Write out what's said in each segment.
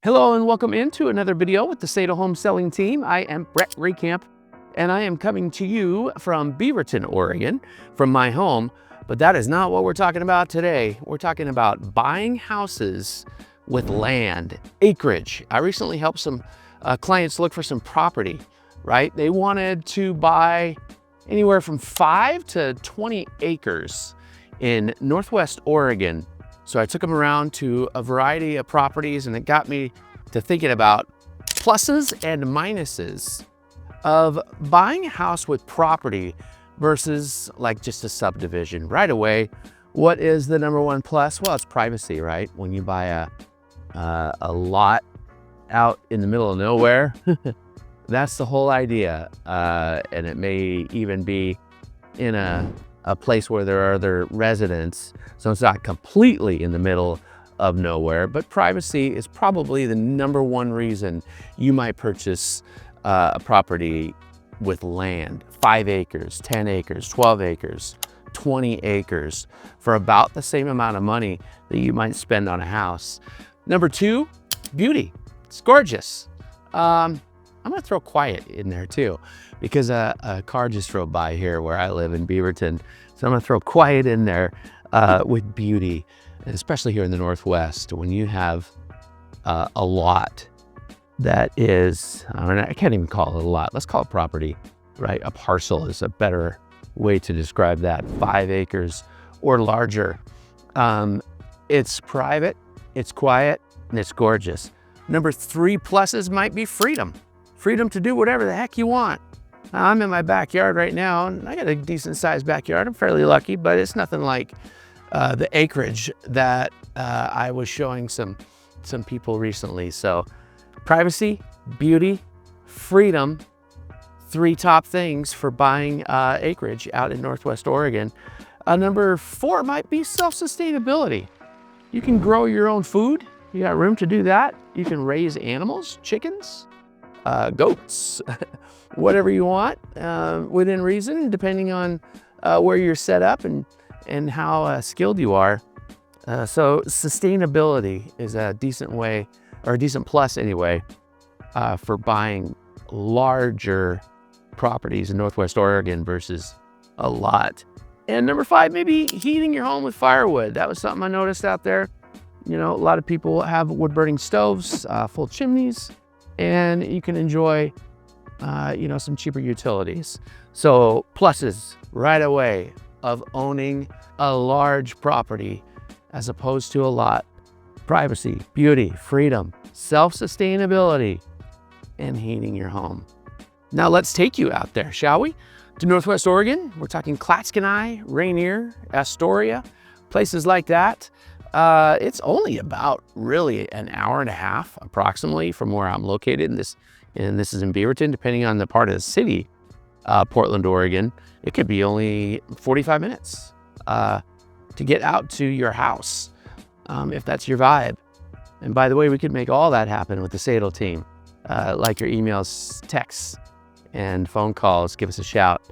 Hello and welcome into another video with the Sadle Home Selling Team. I am Brett Reckamp and I am coming to you from Beaverton, Oregon, from my home. But that is not what we're talking about today. We're talking about buying houses with land, acreage. I recently helped some clients look for some property, right? They wanted to buy anywhere from 5 to 20 acres in Northwest Oregon. So I took them around to a variety of properties, and it got me to thinking about pluses and minuses of buying a house with property versus like just a subdivision. Right away, what is the number one plus? Well, it's privacy, right? When you buy a lot out in the middle of nowhere, that's the whole idea. And it may even be in a place where there are other residents, so it's not completely in the middle of nowhere, but privacy is probably the number one reason you might purchase a property with land. 5 acres, 10 acres, 12 acres, 20 acres for about the same amount of money that you might spend on a house. Number 2, beauty. It's gorgeous. I'm gonna throw quiet in there too, because a car just drove by here where I live in Beaverton. So I'm gonna throw quiet in there with beauty, and especially here in the Northwest, when you have a lot that is, I can't even call it a lot, let's call it property, right? A parcel is a better way to describe that. 5 acres or larger. It's private, it's quiet, and it's gorgeous. Number 3 pluses might be freedom. Freedom to do whatever the heck you want. I'm in my backyard right now, and I got a decent sized backyard. I'm fairly lucky, but it's nothing like the acreage that I was showing some people recently. So privacy, beauty, freedom, 3 top things for buying acreage out in Northwest Oregon. Number 4 might be self-sustainability. You can grow your own food. You got room to do that. You can raise animals, chickens, goats, whatever you want within reason, depending on where you're set up and how skilled you are. So sustainability is a decent way, or a decent plus anyway, for buying larger properties in Northwest Oregon versus a lot. And number 5, maybe heating your home with firewood. That was something I noticed out there. You know, a lot of people have wood burning stoves, full chimneys, and you can enjoy some cheaper utilities. So pluses right away of owning a large property as opposed to a lot. Privacy, beauty, freedom, self-sustainability, and heating your home. Now let's take you out there, shall we? To Northwest Oregon. We're talking Clatskanie, Rainier, Astoria, places like that. It's only about really an hour and a half approximately from where I'm located. And this is in Beaverton, depending on the part of the city, Portland, Oregon. It could be only 45 minutes to get out to your house, if that's your vibe. And by the way, we could make all that happen with the Sadle team. Like your emails, texts, and phone calls, give us a shout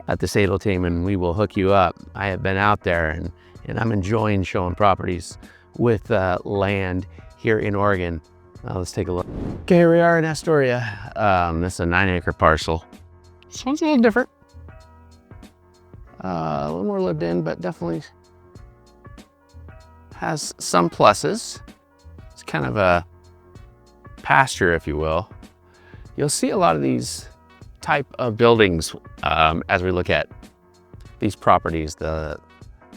at the Sadle team and we will hook you up. I have been out there and I'm enjoying showing properties with land here in Oregon. Let's take a look. Okay, here we are in Astoria. This is a 9-acre parcel. This one's a little different. A little more lived in, but definitely has some pluses. It's kind of a pasture, if you will. You'll see a lot of these type of buildings as we look at these properties, the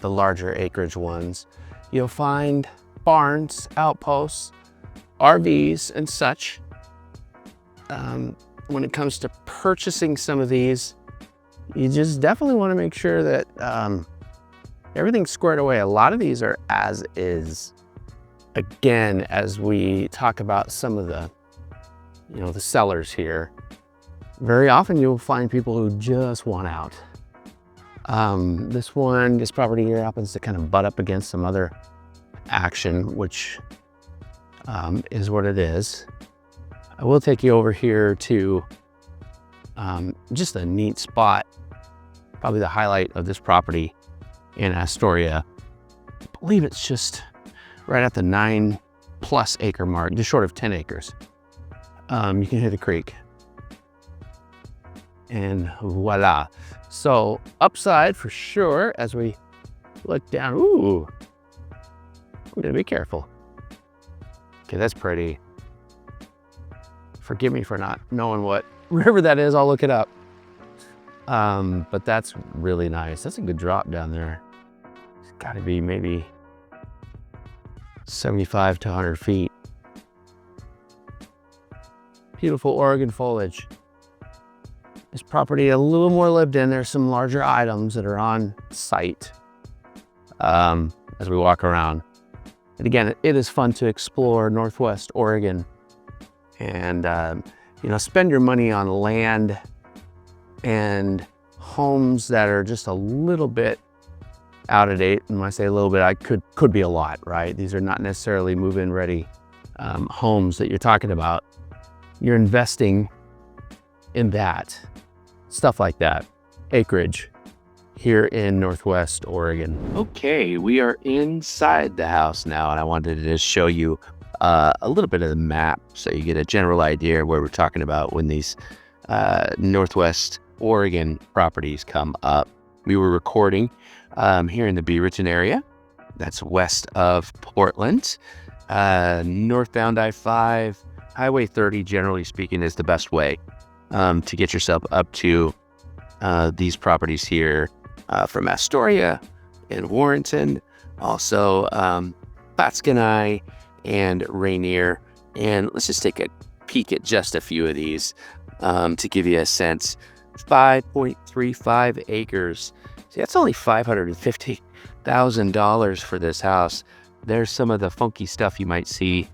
larger acreage ones. You'll find barns, outposts, RVs, and such. When it comes to purchasing some of these, you just definitely want to make sure that everything's squared away. A lot of these are as is. Again, as we talk about some of the sellers here, very often you'll find people who just want out. This property here happens to kind of butt up against some other action, which is what it is. I will take you over here to just a neat spot, probably the highlight of this property in Astoria. I believe it's just right at the 9 plus acre mark, just short of 10 acres. You can hit a creek. And voila. So upside for sure as we look down. Ooh, I'm gonna be careful. Okay, that's pretty. Forgive me for not knowing what river that is, I'll look it up. But that's really nice. That's a good drop down there. It's gotta be maybe 75 to 100 feet. Beautiful Oregon foliage. This property a little more lived in. There's some larger items that are on site as we walk around. And again, it is fun to explore Northwest Oregon and you know, spend your money on land and homes that are just a little bit out of date. And when I say a little bit, I could be a lot, right? These are not necessarily move-in ready homes that you're talking about. You're investing in that, stuff like that. Acreage here in Northwest Oregon. Okay, we are inside the house now, and I wanted to just show you a little bit of the map so you get a general idea of where we're talking about when these Northwest Oregon properties come up. We were recording here in the Beaverton area. That's west of Portland. Northbound I-5, Highway 30, generally speaking, is the best way to get yourself up to these properties here from Astoria and Warrenton, also Clatskanie and Rainier. And let's just take a peek at just a few of these to give you a sense. 5.35 acres. See, that's only $550,000 for this house. There's some of the funky stuff you might see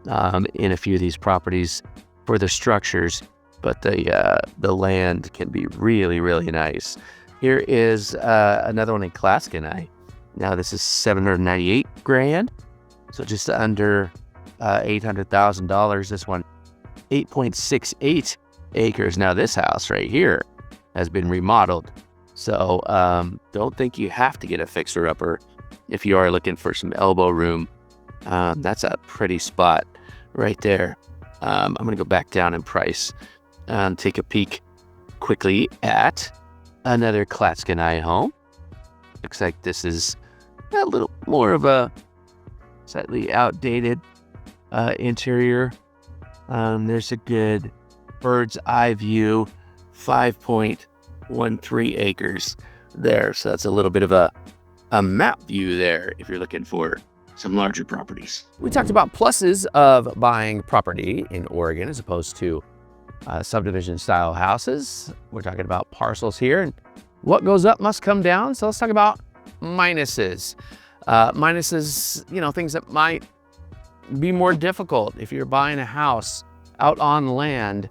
in a few of these properties for the structures, but the land can be really, really nice. Here is another one in Clatskanie. Now this is $798,000, so just under $800,000. This one, 8.68 acres. Now this house right here has been remodeled, so don't think you have to get a fixer-upper if you are looking for some elbow room. That's a pretty spot right there. I'm gonna go back down in price and take a peek quickly at another Clatskanie home. Looks like this is a little more of a slightly outdated interior. There's a good bird's eye view, 5.13 acres there. So that's a little bit of a map view there if you're looking for some larger properties. We talked about pluses of buying property in Oregon as opposed to subdivision style houses. We're talking about parcels here, and what goes up must come down. So let's talk about minuses. Minuses, you know, things that might be more difficult if you're buying a house out on land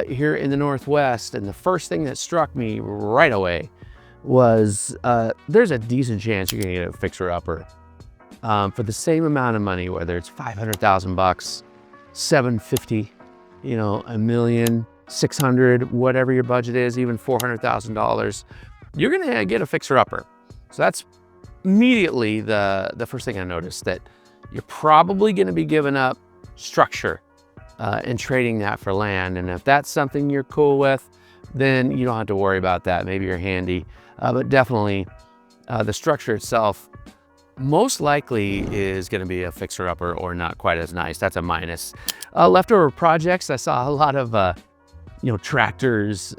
here in the Northwest. And the first thing that struck me right away was there's a decent chance you're gonna get a fixer-upper for the same amount of money, whether it's $500,000, $750,000, you know, $1,600,000, whatever your budget is, even $400,000, you're gonna get a fixer-upper. So that's immediately the first thing I noticed, that you're probably gonna be giving up structure and trading that for land. And if that's something you're cool with, then you don't have to worry about that. Maybe you're handy, but definitely the structure itself most likely is going to be a fixer-upper or not quite as nice. That's a minus. Leftover projects, I saw a lot of you know, tractors,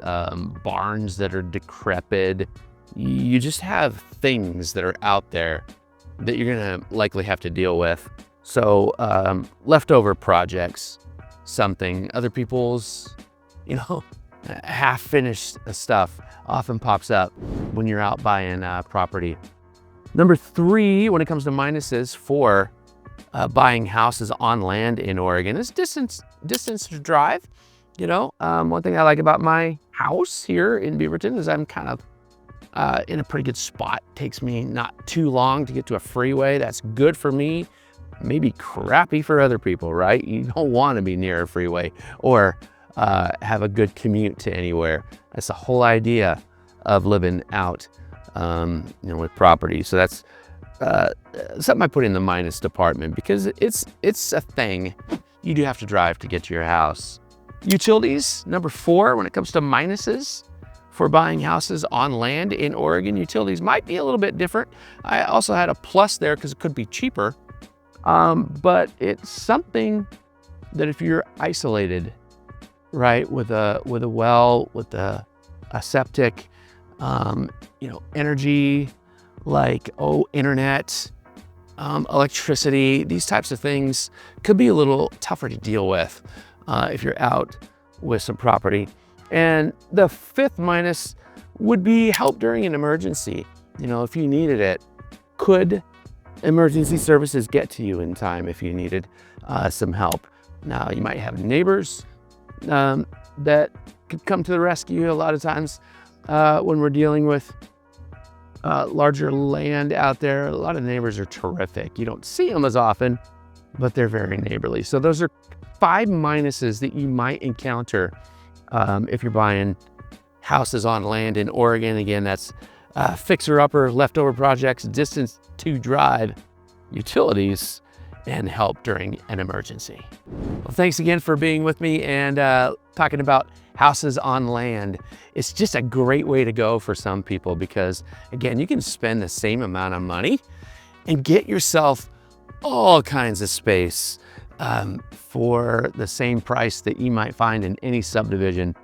barns that are decrepit. You just have things that are out there that you're going to likely have to deal with. So leftover projects, something, other people's, you know, half-finished stuff often pops up when you're out buying property. Number 3, when it comes to minuses for buying houses on land in Oregon, is distance to drive. You know, one thing I like about my house here in Beaverton is I'm kind of in a pretty good spot. It takes me not too long to get to a freeway. That's good for me, maybe crappy for other people, right? You don't want to be near a freeway or have a good commute to anywhere. That's the whole idea of living out, you know, with property. So that's something I put in the minus department because it's a thing. You do have to drive to get to your house. Utilities, number 4, when it comes to minuses for buying houses on land in Oregon, utilities might be a little bit different. I also had a plus there because it could be cheaper, but it's something that if you're isolated, right, with a well, with a septic, energy, like, internet, electricity, these types of things could be a little tougher to deal with if you're out with some property. And the 5th minus would be help during an emergency. If you needed it, could emergency services get to you in time if you needed some help? Now, you might have neighbors that could come to the rescue. A lot of times when we're dealing with larger land out there, a lot of neighbors are terrific. You don't see them as often, but they're very neighborly. So those are 5 minuses that you might encounter if you're buying houses on land in Oregon. Again, that's fixer-upper, leftover projects, distance to drive, utilities, and help during an emergency. Well, thanks again for being with me and talking about houses on land. It's just a great way to go for some people because, again, you can spend the same amount of money and get yourself all kinds of space for the same price that you might find in any subdivision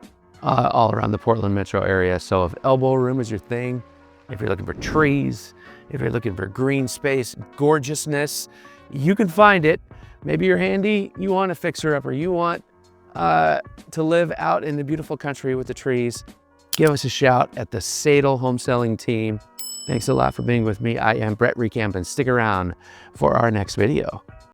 all around the Portland metro area. So if elbow room is your thing, if you're looking for trees, if you're looking for green space, gorgeousness, you can find it. Maybe you're handy, you want a fixer-upper, you want to live out in the beautiful country with the trees, give us a shout at the Sadle Home Selling Team. Thanks a lot for being with me. I am Brett Reckamp, and stick around for our next video.